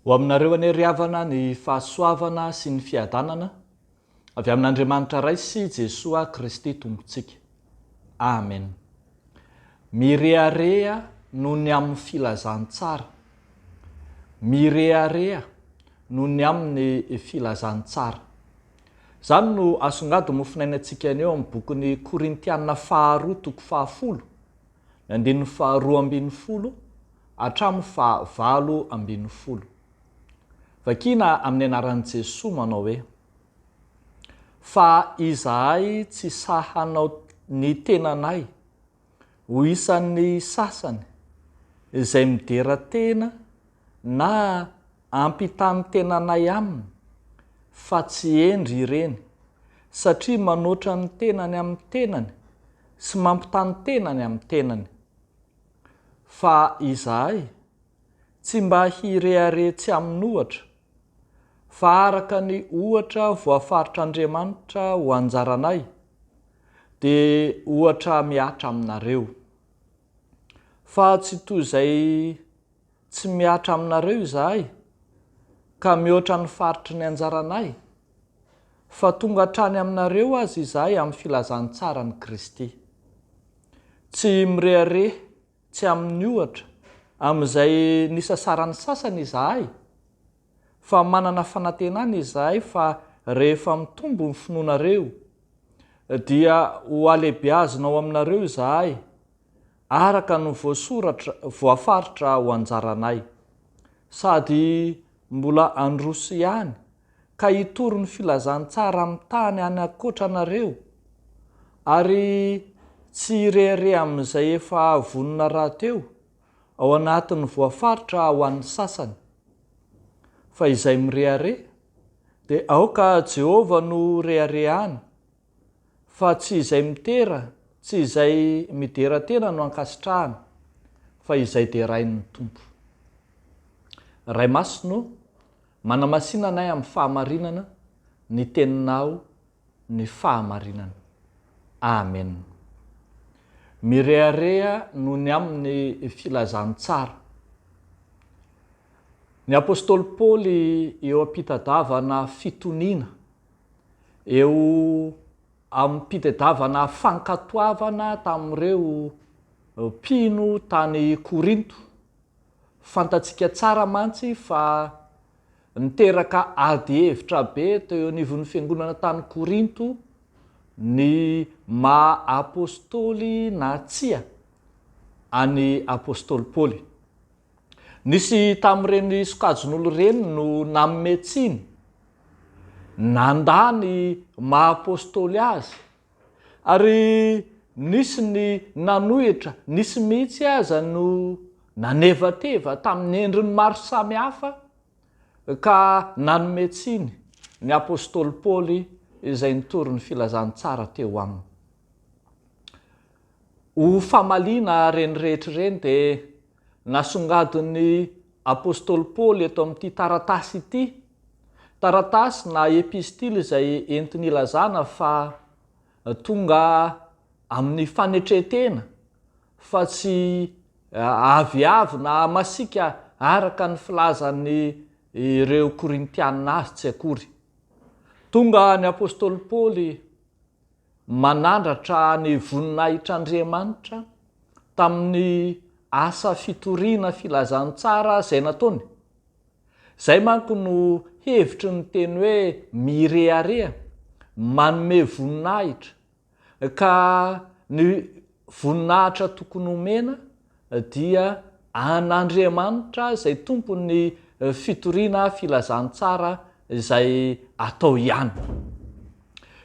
Ho aminareo aneriavana ny fahasoavana sy ny fiadanana avy amin'Andriamanitra ray sy Jesosy Kristy tompontsika. Amen. Mirearea noho ny amin'ny filazantsara. Mirearea noho ny amin'ny filazantsara. Zany no asongado mofinainantsika aneo amin'ny bokin'ny Korintianina faharoa toko fahafolo, ny andininy faharoa ambin'ny folo hatramin'ny fahavalo ambin'ny folo. Vakina amin'ny anaran'i Jesosy manao hoe: fa izahay tsy sahanao ny tenanay ho isan'ny sasany izay midera tena na ampitany tenanay aminy, fa tsy endry ireny, satria manoatra ny tenany amin'ny tenany sy mampitany tenany amin'ny tenany. Fa izahay tsy mba hireharetsy amin'ny ohatra, fa araka ny ohatra voafaritr'Andriamanitra ho anjaranay, dia ohatra miatra aminareo. Fa tsy toy izay tsy miatra aminareo izahay, ka mihoatra ny faritry ny anjaranay, fa tonga hatrany aminareo azy izahay amin'ny filazantsara ny Kristy. Tsy mirehareha, tsy amin'ny ohatra, amin'izay nisasarany sasany izahay, fa manana fanantenana izahay fa rehefa mitombo ny finoanareo, dia ho alehibiazina ao aminareo izahay, araka ny voafaritra ho anjaranay, sady mbola androso ihany, ka hitoro ny filazantsara amin'ny tany any ankoatra anareo, ary tsy hirehareha amin'izay efa vonona rahateo ao anatin'ny voafaritra ho an'ny sasany. Fa izay mirehareha dia aoka Jehova no reharehany, fa tsy izay mitera, tsy izay midera tena no ankasitrahany, fa izay derain'ny Tompo. Ray Masino, manamasinanay amin'ny fahamarinana, ny teninao ny fahamarinana. Amen. Mirehareha noho ny amin'ny filazantsara. Ny apôstôly Paoly eo am-pitadiavana fitoniana, eo amin'ny mpitadiavana fankatoavana tamin'ireo mpino tany Korinto. Fantatsika tsara mantsy fa niteraka ady hevitra be teo anivon'ny fiangonana tany Korinto ny maha apôstôly na tsia any apôstôly Paoly. Nisy tamin'ireny sokajin'olo ireny no nanome tsiny, nandany maha apôstôly azy, ary nisy ny nanohitra, nisy mihitsy aza no nanevateva tamin'ny endriny maro samihafa ka nanome tsiny ny apôstôly Paoly izay nitoro ny filazantsara teo aminy. Ho famalina reny rehetra reny dia nasongadin'ny apôstôly Paoly eto amin'ity taratasy ity, taratasy na epistily izay entiny ilazana fa tonga amin'ny fanetretena, fa tsy aviavy na masika araka ny filazan'ny ireo Korintianina azy, tsy akory. Tonga ny apôstôly Paoly manandratra ny voninahitr'Andriamanitra tamin'ny asa fitoriana filazantsara izay nataony. Zay manko no hevitry ny teny hoe mirehareha, manome voninahitra, ka ny voninahitra tokony homena dia an'Andriamanitra izay tompony fitoriana filazantsara izay atao ihany.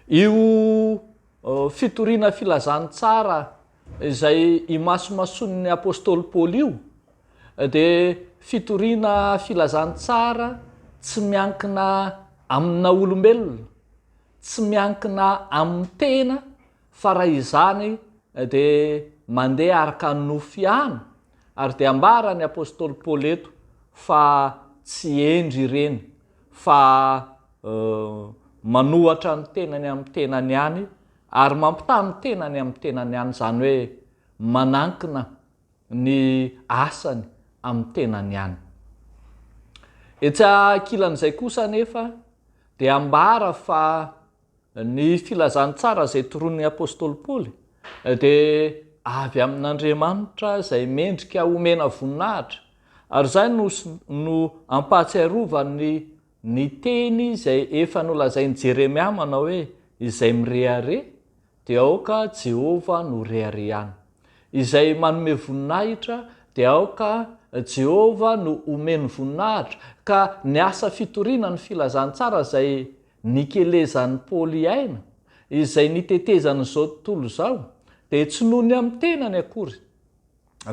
Io fitoriana filazantsara izay imasomason'ny apôstôly Paoly io, dia fitoriana filazantsara tsy miankina amina olombelona, tsy miankina amin'ny tena, fa raha izany dia mandeha araka ny nofo ihany, ary dia ambara ny apôstôly Paoly eto fa tsy endry ireny, fa manohatra ny tenany amin'ny tenany ihany, ary mampitany tenany amin'ny tenany ihany, zany hoe manankina ny asany amin'ny tenany ihany. etsy akilan'izay kosa nefa dia ambara fa ny filazantsara zay toron'ny apôstôly Paoly dia avy amin'Andriamanitra zay mendrika omena voninahitra ary zay no ampahatsiarovany ny teny zay efa nolazain'i Jeremia manao hoe izay mirehare dia aoka Jehova no rehare izay manome voninahitra dia aoka Jehova no omeny voninahitra ka ny asa fitoriana ny filazantsara zay nikelezan'ny Paoly aina izay nitetezany zao tontolo zao dia tsy noho ny amin'ny tenany akory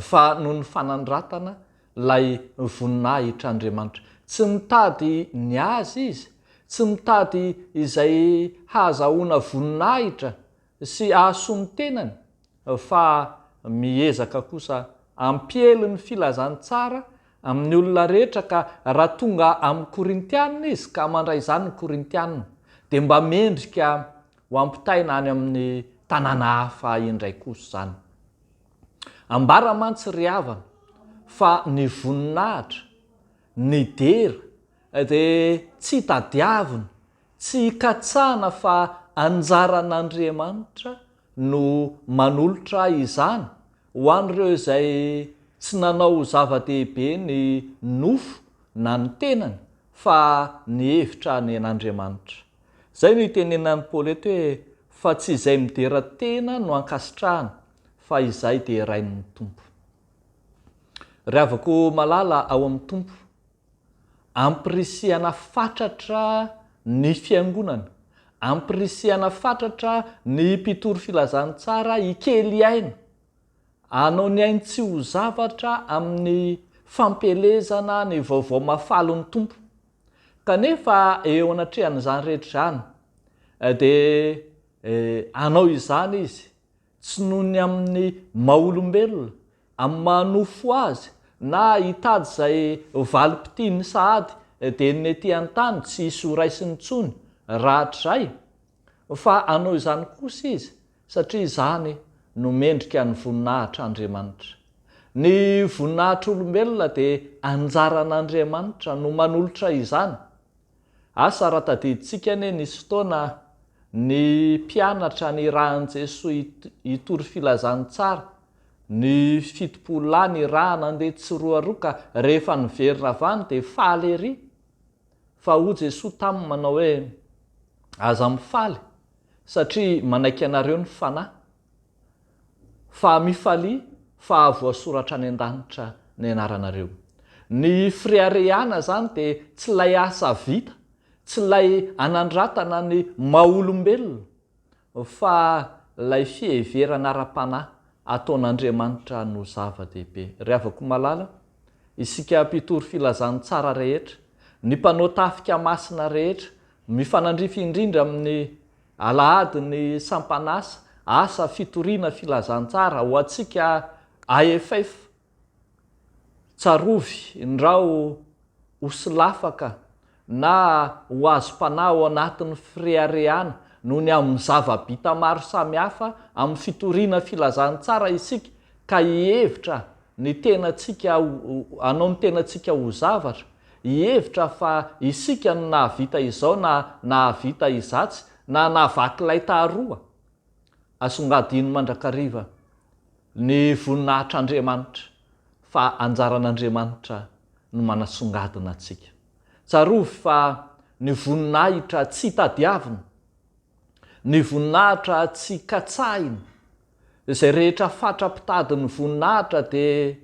fa noho ny fanandratana lay voninahitra Andriamanitra tsy mitady ny azy izy tsy mitady izay hahazahoana voninahitra sy ahasoa ny tenany fa miezaka kosa ampiely ny filazantsara amin'ny olona rehetra ka raha tonga amin'ny Korintianina izy ka mandray izany ny Korintianina dia mba mendrika ho ampitaina any amin'ny tanàna hafa indray kosa zany. Ambara mantsy ry havana fa ny voninahitra ny dera dia tsy tadiavina tsy hikatsahana fa anjaran'Andriamanitra no manolotra izany ho an'ireo izay tsy nanao zava-dehibe ny nofo na ny tenany fa ny hevitra ny an'Andriamanitra. Zay no itenenan'ny Paoly eto hoe fa tsy izay midera tena no ankasitrahana fa izay dia rain'ny tompo. Ry havako malala ao amin'ny tompo, ampirisihana fatratra ny fiangonana, ampirisihana fatratra ny mpitory filazantsara ikely aina, anao ny ainy tsy ho zavatra amin'ny fampelezana ny vaovao mafalon'ny tompo. Kanefa eo anatrehan'izany rehetra izany dia anao izany izy tsy noho ny amin'ny maha-olombelona amin'ny mahanofo azy na hitady izay valim-pitiny sahady dia ny etỳ an-tany tsy hisy ho raisiny intsony rahatrizay fa anao izany kosa izy satria izany no mendrika ny voninahitr'Andriamanitra. Ny voninahitra olombelona dia anjaran'Andriamanitra no manolotra izany. Asa raha tadidintsika anie nisy fotoana ny mpianatra ny rahan'i Jesoa hitory filazantsara ny 70 ny raha nandeha tsiroaroa ka rehefa niverina avy any dia faly ery fa hoy Jesoa taminy manao hoe aza mifaly satria manaiky anareo ny fanahy fa mifalia fa voasoratra any an-danitra ny anaranareo. Ny fireharehana zany dia tsy lay asa vita, tsy lay anandratana ny maha-olombelona fa lay fiheverana ara-panahy ataon'Andriamanitra no zava-dehibe. Ry havako malala, isika mpitory filazantsara rehetra, ny mpanao tafika masina rehetra, mifanandrify indrindra amin'ny alahady ny sampanasa asa fitoriana filazantsara ho antsika AFF tsarovy ndrao hosilafaka na ho azo mpanahy ao anatin'ny fireharehana noho ny amin'ny zava-bita maro samihafa amin'ny fitoriana filazantsara isika ka hihevitra ny tenantsika anao ny tenantsika ho zavatra, hihevitra fa isika no nahavita izao na nahavita izatsy na nahavakilay taharoa, asongadino mandrakariva ny voninahitr'Andriamanitra fa anjaran'Andriamanitra no manasongadina antsika. Tsarovy fa ny voninahitra tsy tadiavina, ny voninahitra tsy katsahina, izay rehetra fatra-pitady ny voninahitra dia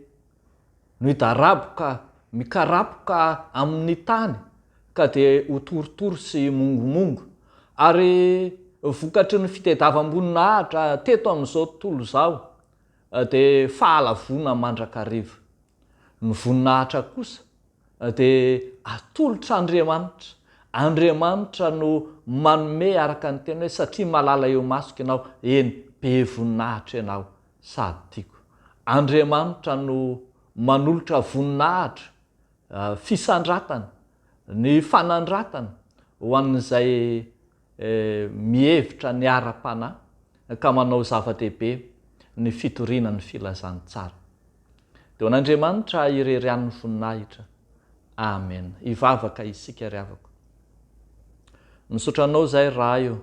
no hidaraboka mikarapoka amin'ny tany ka dia ho toritory sy mongomongo ary vokatry ny fitadiavam-boninahitra teto amin'izao tontolo izao dia fahalavona mandrakariva. Ny voninahitra kosa dia atolotra Andriamanitra. Andriamanitra no manome araka ny teny hoe satria malala eo masoko ianao, eny be voninahitra ianao sady tiako. Andriamanitra no manolotra voninahitra fisandratana, ny fanandratana ho an'izay mihevitra ny ara-panahy ka manao zava-dehibe ny fitoriana ny filazantsara. Dia ho an'Andriamanitra irerian'ny voninahitra amen. Ivavaka isika ry avako. Misotranao zay raha io,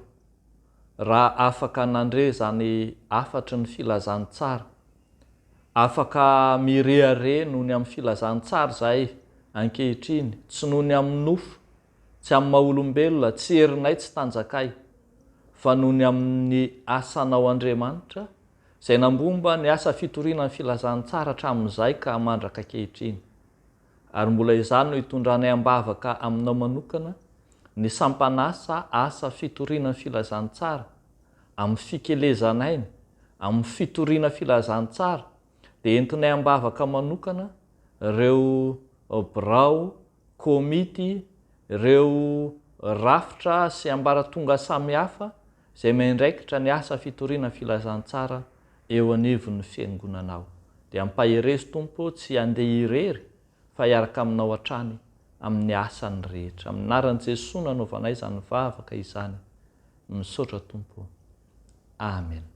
raha afaka nandre zany afatry ny filazantsara, afaka mirehare noho ny amin'ny filazantsara zay ankehitriny, tsy noho ny amin'ny nofo, tsy amin'ny maha-olombelona, tsy herinay, tsy tanjakay, fa noho ny amin'ny asanao Andriamanitra zay nambomba ny asa fitoriana ny filazantsara hatramin'izay ka mandraka ankehitriny. Ary mbola izany no hitondranay ambavaka aminao manokana ny sampanasa asa fitoriana ny filazantsara amin'ny fikelezanainy, amin'ny fitoriana filazantsara, dia entinay ambavaka manokana ireo birao, komity, ireo rafitra sy ambaratonga samihafa izay mandraikitra ny asa fitoriana filazantsara eo anivon'ny fiangonanao. Dia ampaherezo Tompo tsy handeha irery fa hiaraka aminao hatrany amin'ny asany rehetra. Amin'ny anaran'i Jesosy nanaovanay izany mivavaka izany. Misaotra Tompo. Amen.